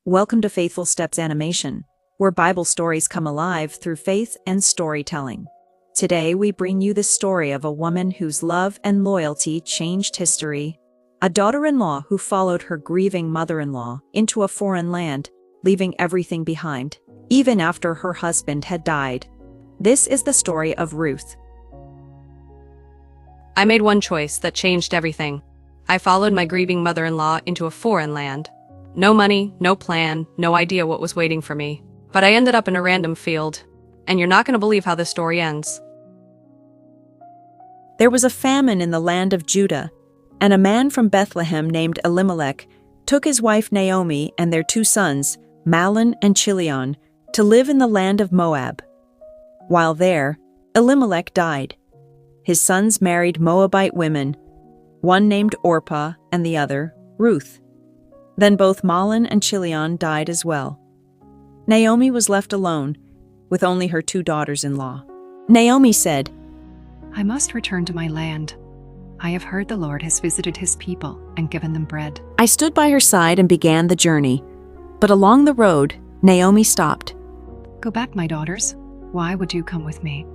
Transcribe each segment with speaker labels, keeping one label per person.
Speaker 1: Welcome to Faithful Steps Animation, where Bible stories come alive through faith and storytelling. Today we bring you the story of a woman whose love and loyalty changed history. A daughter-in-law who followed her grieving mother-in-law into a foreign land, leaving everything behind, even after her husband had died. This is the story of Ruth.
Speaker 2: I made one choice that changed everything. I followed my grieving mother-in-law into a foreign land. No money, no plan, no idea what was waiting for me. But I ended up in a random field. And you're not going to believe how this story ends.
Speaker 1: There was a famine in the land of Judah, and a man from Bethlehem named Elimelech took his wife Naomi and their 2 sons, Mahlon and Chilion, to live in the land of Moab. While there, Elimelech died. His sons married Moabite women, one named Orpah and the other Ruth. Then both Mahlon and Chilion died as well. Naomi was left alone, with only her 2 daughters-in-law. Naomi said,
Speaker 3: I must return to my land. I have heard the Lord has visited his people and given them bread.
Speaker 1: I stood by her side and began the journey. But along the road, Naomi stopped.
Speaker 3: Go back, my daughters. Why would you come with me?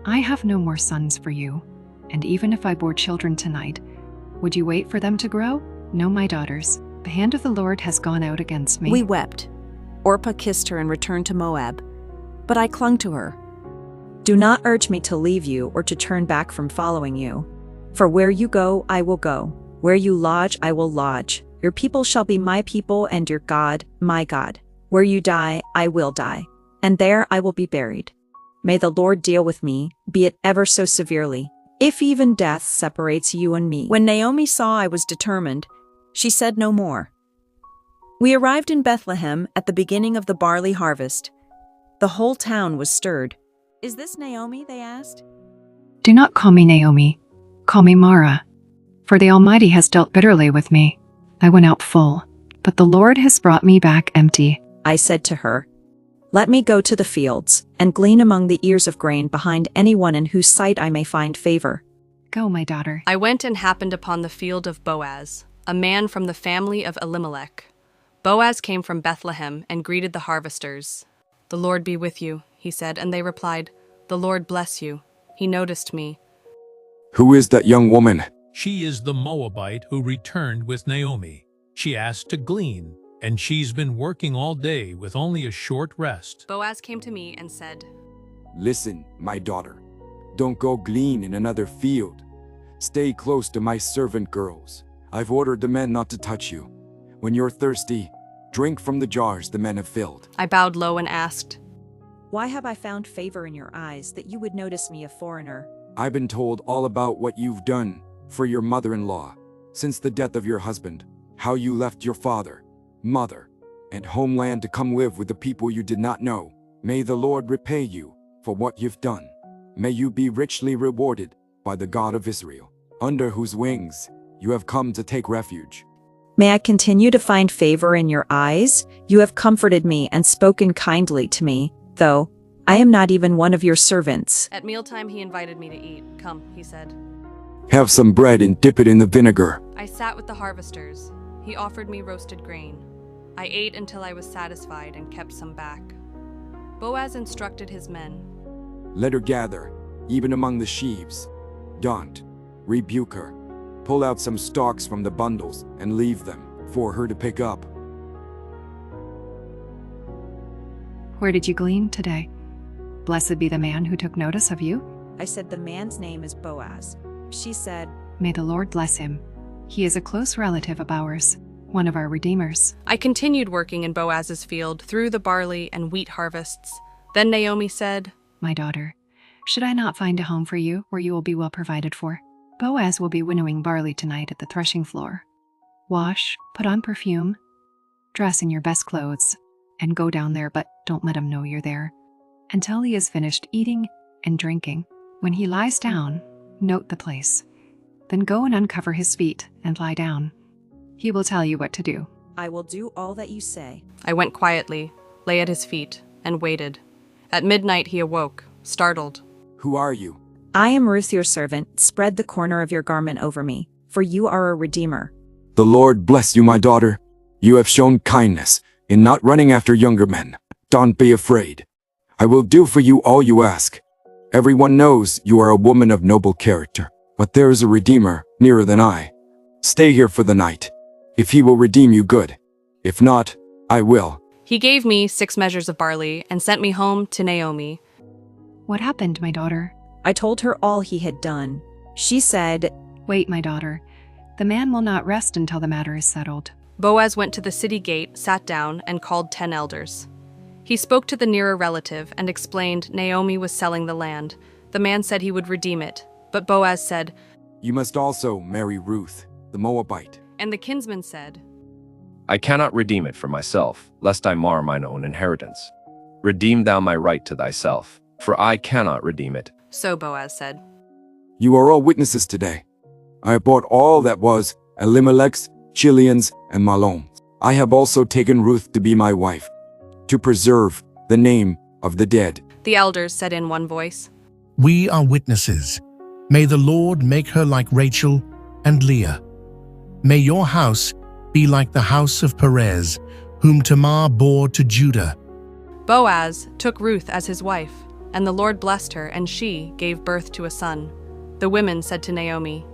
Speaker 3: I have no more sons for you, and even if I bore children tonight, would you wait for them to grow? No, my daughters. The hand of the Lord has gone out against me.
Speaker 1: We wept. Orpah kissed her and returned to Moab. But I clung to her. Do not urge me to leave you or to turn back from following you. For where you go, I will go. Where you lodge, I will lodge. Your people shall be my people and your God, my God. Where you die, I will die. And there I will be buried. May the Lord deal with me, be it ever so severely, if even death separates you and me. When Naomi saw I was determined, she said no more. We arrived in Bethlehem at the beginning of the barley harvest. The whole town was stirred. Is this Naomi? They asked.
Speaker 3: Do not call me Naomi. Call me Mara. For the Almighty has dealt bitterly with me. I went out full, but the Lord has brought me back empty.
Speaker 1: I said to her, let me go to the fields and glean among the ears of grain behind anyone in whose sight I may find favor.
Speaker 3: Go, my daughter.
Speaker 2: I went and happened upon the field of Boaz, a man from the family of Elimelech. Boaz came from Bethlehem and greeted the harvesters. The Lord be with you, he said, and they replied, the Lord bless you. He noticed me.
Speaker 4: Who is that young woman?
Speaker 5: She is the Moabite who returned with Naomi. She asked to glean, and she's been working all day with only a short rest.
Speaker 2: Boaz came to me and said,
Speaker 4: Listen, my daughter. Don't go glean in another field. Stay close to my servant girls. I've ordered the men not to touch you. When you're thirsty, drink from the jars the men have filled.
Speaker 2: I bowed low and asked,
Speaker 1: Why have I found favor in your eyes that you would notice me a foreigner?
Speaker 4: I've been told all about what you've done for your mother-in-law since the death of your husband, how you left your father, mother, and homeland to come live with the people you did not know. May the Lord repay you for what you've done. May you be richly rewarded by the God of Israel, under whose wings you have come to take refuge.
Speaker 1: May I continue to find favor in your eyes? You have comforted me and spoken kindly to me, though I am not even one of your servants.
Speaker 2: At mealtime he invited me to eat. Come, he said.
Speaker 4: Have some bread and dip it in the vinegar.
Speaker 2: I sat with the harvesters. He offered me roasted grain. I ate until I was satisfied and kept some back. Boaz instructed his men.
Speaker 4: Let her gather, even among the sheaves. Don't rebuke her. Pull out some stalks from the bundles and leave them for her to pick up.
Speaker 3: Where did you glean today? Blessed be the man who took notice of you.
Speaker 1: I said the man's name is Boaz. She said,
Speaker 3: May the Lord bless him. He is a close relative of ours, one of our redeemers.
Speaker 2: I continued working in Boaz's field through the barley and wheat harvests. Then Naomi said,
Speaker 3: My daughter, should I not find a home for you where you will be well provided for? Boaz will be winnowing barley tonight at the threshing floor. Wash, put on perfume, dress in your best clothes, and go down there, but don't let him know you're there until he has finished eating and drinking. When he lies down, note the place. Then go and uncover his feet and lie down. He will tell you what to do.
Speaker 1: I will do all that you say.
Speaker 2: I went quietly, lay at his feet, and waited. At midnight he awoke, startled.
Speaker 4: Who are you?
Speaker 1: I am Ruth your servant. Spread the corner of your garment over me, for you are a redeemer.
Speaker 4: The Lord bless you, my daughter. You have shown kindness in not running after younger men. Don't be afraid. I will do for you all you ask. Everyone knows you are a woman of noble character, but there is a Redeemer nearer than I. Stay here for the night. If he will redeem you, good. If not, I will."
Speaker 2: He gave me 6 measures of barley and sent me home to Naomi.
Speaker 3: What happened, my daughter?
Speaker 1: I told her all he had done. She said,
Speaker 3: Wait, my daughter. The man will not rest until the matter is settled.
Speaker 2: Boaz went to the city gate, sat down, and called 10 elders. He spoke to the nearer relative and explained Naomi was selling the land. The man said he would redeem it, but Boaz said,
Speaker 4: "You must also marry Ruth, the Moabite."
Speaker 2: and the kinsman said,
Speaker 6: I cannot redeem it for myself, lest I mar mine own inheritance. Redeem thou my right to thyself, for I cannot redeem it.
Speaker 2: So Boaz said,
Speaker 4: "You are all witnesses today. I have bought all that was Elimelech's, Chilion's, and Mahlon's. I have also taken Ruth to be my wife, to preserve the name of the dead."
Speaker 2: The elders said in one voice,
Speaker 7: We are witnesses. May the Lord make her like Rachel and Leah. May your house be like the house of Perez, whom Tamar bore to Judah.
Speaker 2: Boaz took Ruth as his wife, and the Lord blessed her, and she gave birth to a son. The women said to Naomi,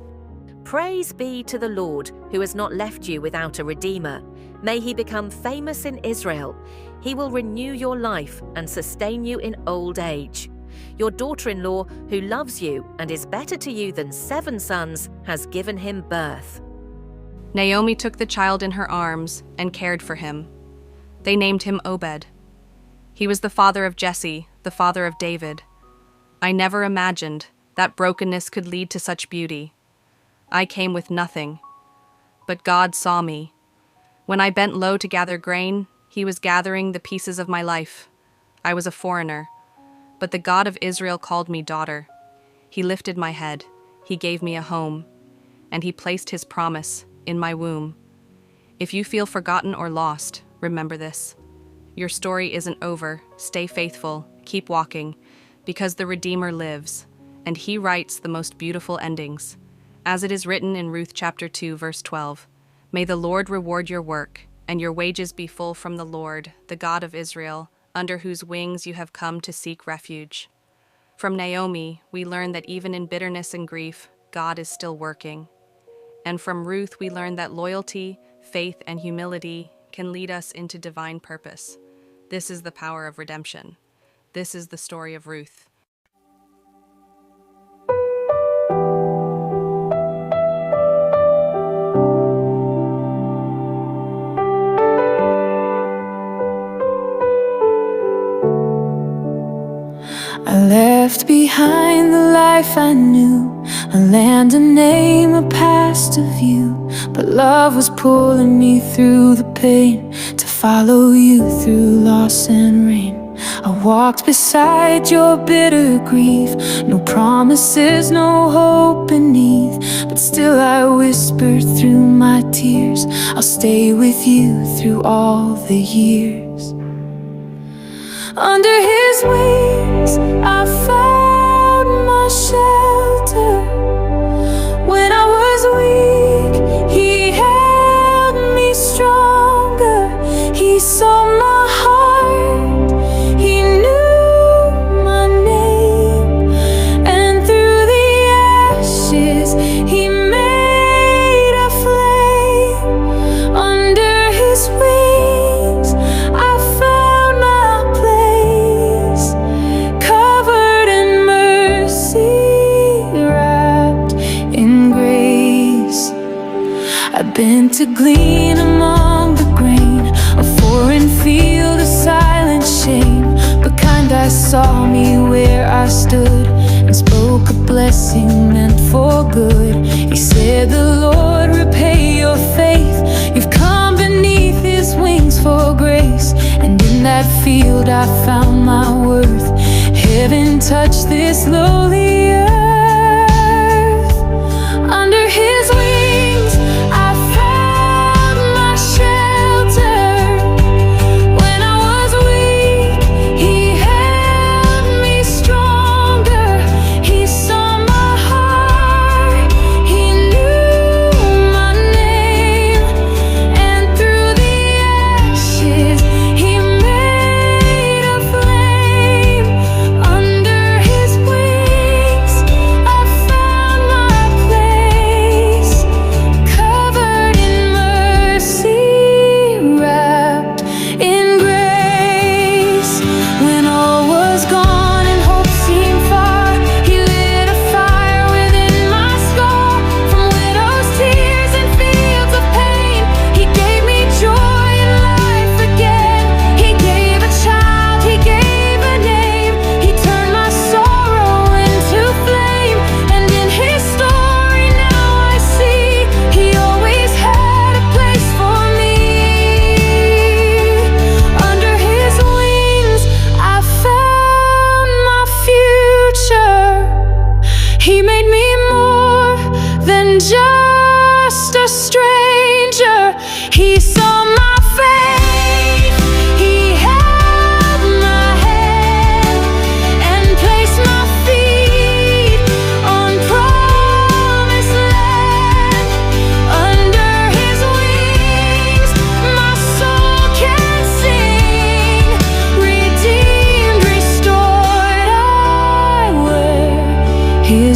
Speaker 8: Praise be to the Lord, who has not left you without a redeemer. May he become famous in Israel. He will renew your life and sustain you in old age. Your daughter-in-law, who loves you and is better to you than 7 sons, has given him birth.
Speaker 2: Naomi took the child in her arms and cared for him. They named him Obed. He was the father of Jesse, the father of David. I never imagined that brokenness could lead to such beauty. I came with nothing, but God saw me. When I bent low to gather grain, he was gathering the pieces of my life. I was a foreigner, but the God of Israel called me daughter. He lifted my head, he gave me a home, and he placed his promise in my womb. If you feel forgotten or lost, remember this. Your story isn't over. Stay faithful, keep walking, because the Redeemer lives, and he writes the most beautiful endings. As it is written in Ruth chapter 2, verse 12, May the Lord reward your work, and your wages be full from the Lord, the God of Israel, under whose wings you have come to seek refuge. From Naomi, we learn that even in bitterness and grief, God is still working. And from Ruth, we learn that loyalty, faith, and humility can lead us into divine purpose. This is the power of redemption. This is the story of Ruth.
Speaker 9: I left behind the life I knew, a land, a name, a past of you. But love was pulling me through the pain to follow you through loss and rain. I walked beside your bitter grief, no promises, no hope beneath. But still I whispered through my tears, I'll stay with you through all the years. Under his wings I found my shelter. When I was weak, he held me stronger. He saw my heart, he knew my name, and through the ashes he made a flame. Under his wings I found my place, covered in mercy, wrapped in grace. I've been to glean among the grain, a foreign field of silent shame. But kind eyes saw me where I stood and spoke a blessing meant for good. He said, the Lord repay your faith. You've come beneath his wings for grace. And in that field I found my worth. Heaven touched this lowly earth. Under his wings I found my shelter. When I was weak, he held me stronger. He saw my heart, he knew my name, and through the ashes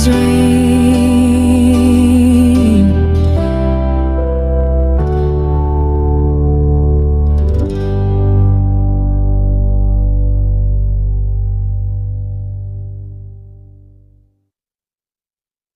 Speaker 9: bells ring.